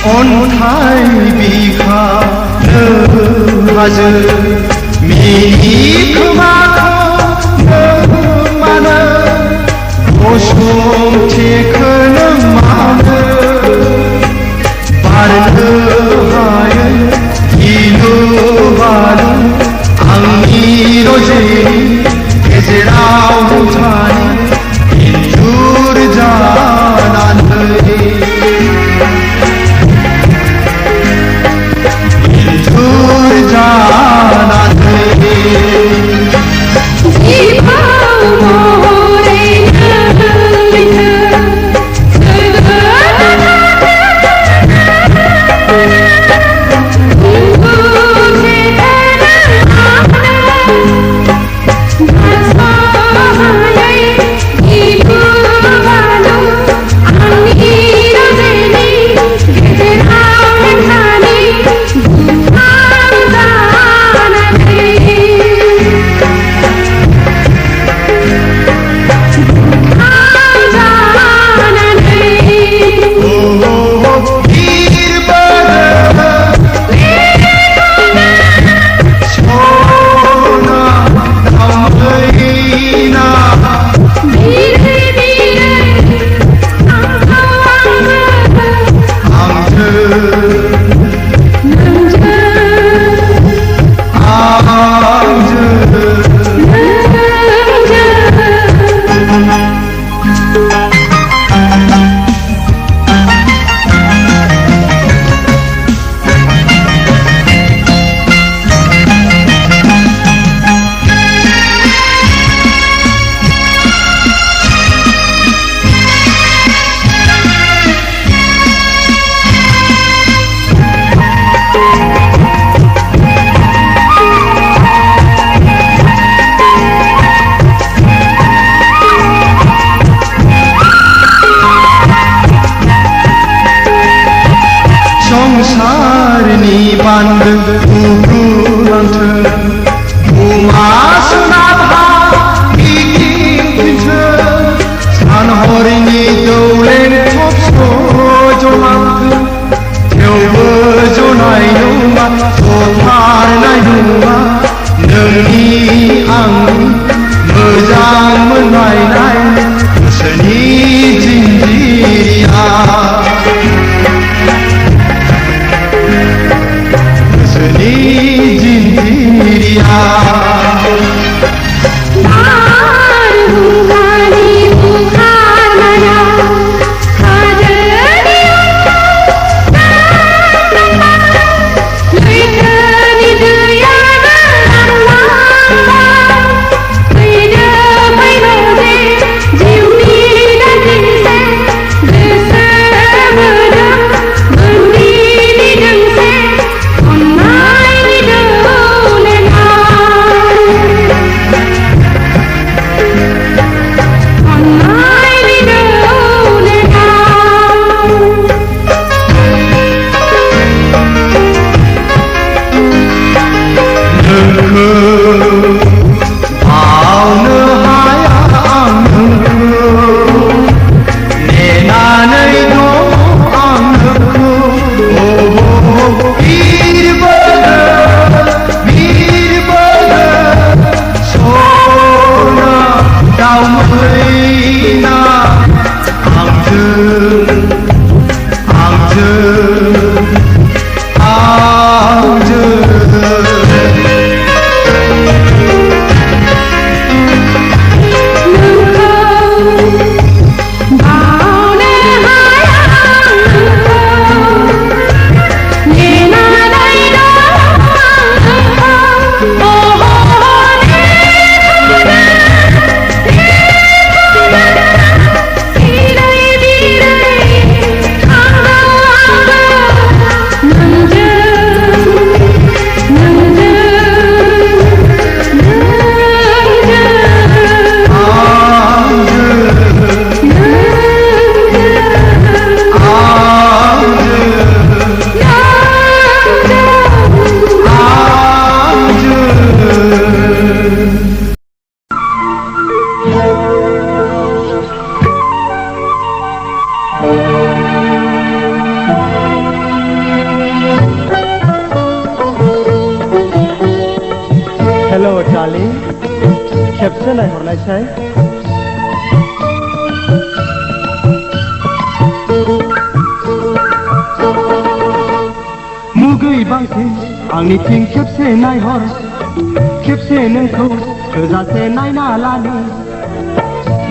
अन्थाइ बिखानो हाजो मिनि खोमाखौ मानो गसंथेखोनो मानो बारनो हायै गिलु बालु आंनि रजेनि गेजेराव थानाय इन्जुर जानानै खेबसे नायहरनायसाय मुगै बांसिन आंनिथिं खेबसे नायहर खेबसे नोंखौ थोजासे नायना लानो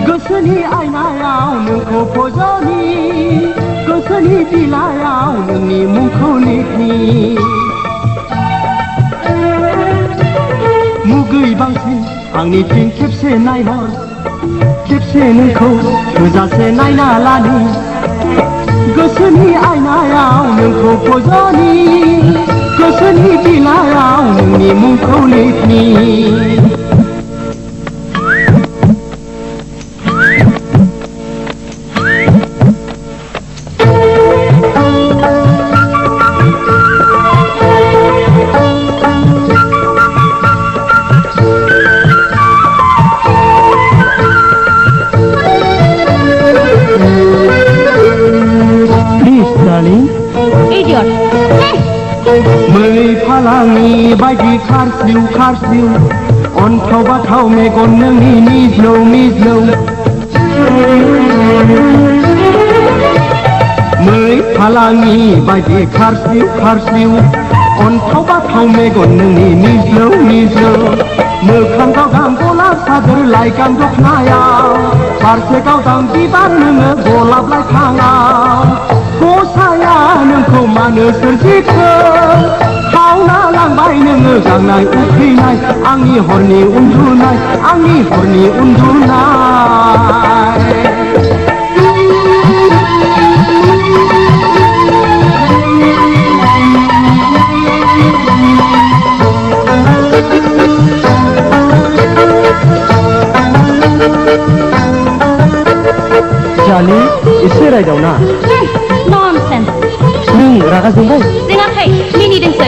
गोसोनि आयनायाव नोंखौ फज'नि गोसोनि बिलायाव नोंनि मुंखौ लिरनि मुगै बांसिन आंनिथिं खेबसे नायहर खेबसे नोंखौ थोजासे नायना लानो गोसोनि आयनायाव नोंखौ फज'नि गोसोनि बिलायाव नोंनि मुंखौ लिरनि मै फालांनि बायदि खारस्लिउ खारस्लिउ अन्थाव बाथाव मेगन नोंनि मिज्लौ मिज्लौ मै फालांनि बायदि खारस्लिउ खारस्लिउ अन्थाव बाथाव मेगन नोंनि मिज्लौ मिज्लौ मोखां गावदां गलाब सादोर लाइगां दखनायाव फारसे गावदां बिबार नोङो गलाब लाइफाङाव गसाया नोंखौ मानो सोरजिखो खावना लांबाय नोङो गांनाय उखैनाय आंनि हरनि उन्दुनाय आंनि हरनि उन्दुनाय जालि एसे रायदावना ननसेन्स नों रागा जोंबाय जोङाखै मिनिदोंसो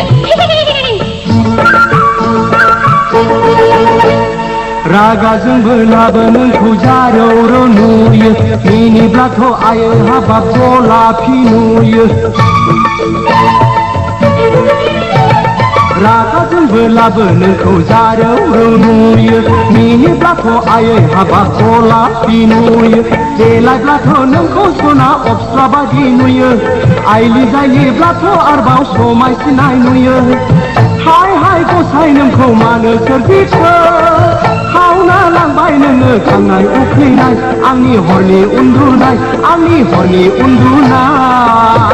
रागा जोंबोलाबो नोंखौ जारौ नुयो मिनिब्लाथ' आयो हाबाब गलाफि नुयो रागा जोंबोलाबो नोंखौ जारौ नुयो मिनिब्लाथ' आयै हाबाब गलाफि नुयो देलायब्लाथ' नोंखौ सना अप्सरा बादि नुयो आइलि जायोब्लाथ' आरोबाव समायसिनाय नुयो हाय हाय गसाय नोंखौ मानो सोरजिखो खावना लांबाय नोङो गांनाय उखैनाय आंनि हरनि उन्दुनाय आंनि हरनि उन्दुनाय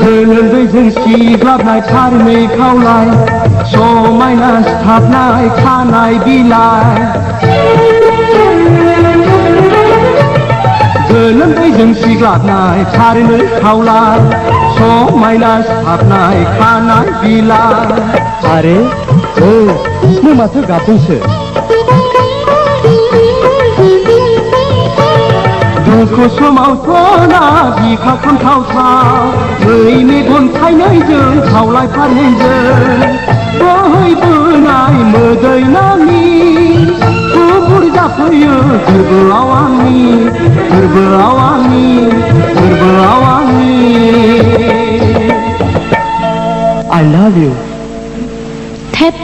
गोलोमदैजों सिग्लाबनाय फारनै खावलाय समायना सिथाबनाय खानाय बिलाइ गोलोमदैजों सिग्लाबनाय फारनै खावलाय समायना सिथाबनाय खानाय बिलाइ आरे औ नों माथो गाबदोंसो दुखु समावथ' ना बिखा खन्थावथाव मै मेगन थाइनैजों खावलाय फारनैजों बोहैबोनाय मोदै नामि थुबुर जाफैयो गोरबोआव आंनि गोरबोआव आंनि गोरबोआव आंनि I love you थेप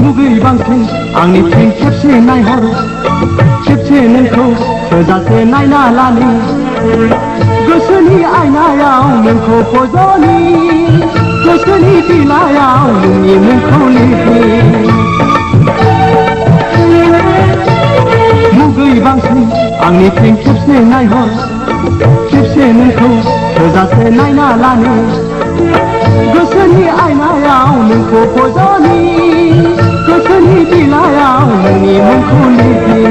मुगै बांसिन आंनिथिं खेबसे नायहर खेबसे नोंखौ थोजासे नायना लानि गोसोनि आयनायाव नोंखौ फज'नि गोसोनि बिलायाव नोंनि मुंखौ लिरनि मुगै बांसिन आंनिथिं खेबसे नायहर खेबसे नोंखौ थोजासे नायना लानि गोसोनि आयनायाव नोंखौ फज'नि गोसोनि बिलायाव नोंनि मुंखौ लिरनि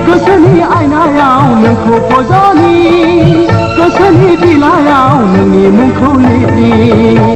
गोसोनि आयनायाव नोंखौ फज'नि गोसोनि बिलायाव नोंनि मुंखौ लिरनि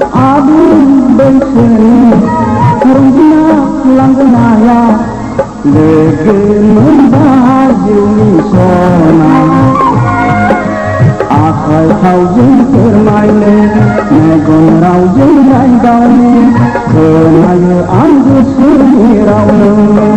Abun berseni Rumah langganaya Lege membaju misona Akai kau jeng permainan Negon rau jeng rai dauni Kenaya anggur seni rauni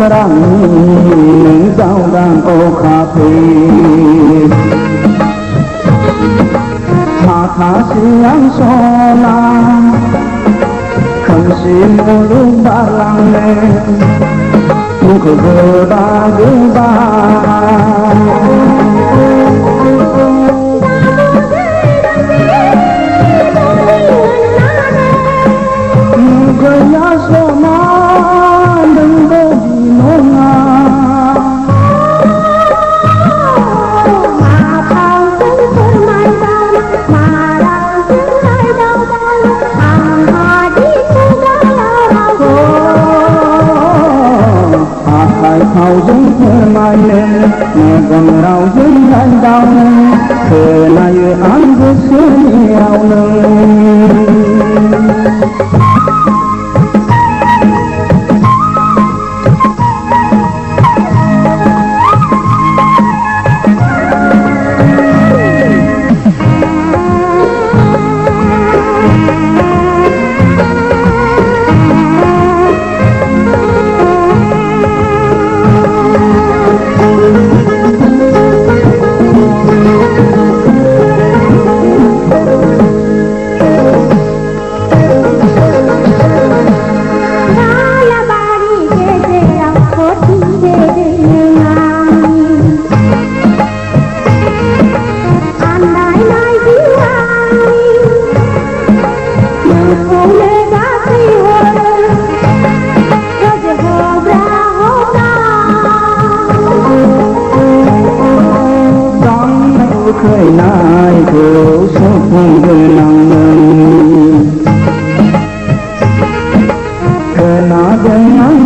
Rang nâng dao đang ô cà phê Thả thả siang so la Khẩn xin mô lúc ba lăng lê Mô khờ gơ ba Mô gơ nhá so ma Đừng bơ đi nô nga Mà thao dân thân mai đàn Mà đàn dân lai đau đàn Hàng hà đi cô gái đau Hà khai thao dân thân mai lên Mẹ gần rau dân lai đau Thề này ăn với sướng nhau nâng khơi nai thiếu số phong đời lòng mình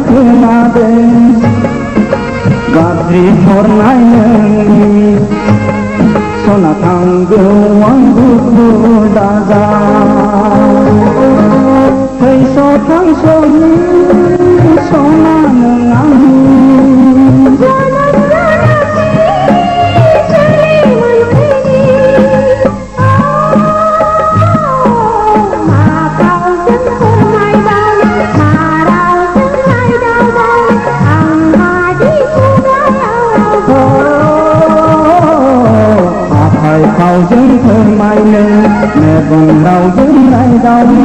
khơi na bên gặp gì hồn nai nâng số là thằng gương quăng bút đa ra thầy số thằng số ní số na nâng ngang Hãy subscribe cho kênh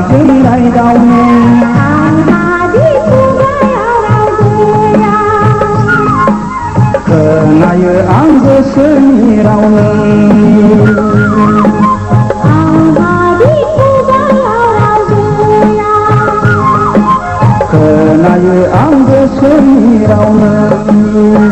Ghiền Mì Gõ để không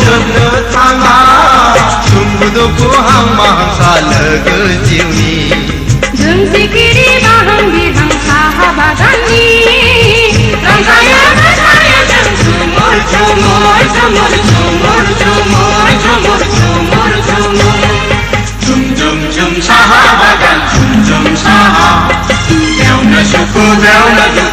जोबनो थाङा सुखु दुखु हांमा Hansa logo जिउनि जों सिखिरि बाहां बिहां साहा बागाननि रंजायो मोसायो जों झुमुर झुमुर झुमुर झुमुर झुमुर झुमुर झुमुर झुमुर झुम झुम झुम साहा बागान झुम झुम साहा बेवनो सुखु बेवनो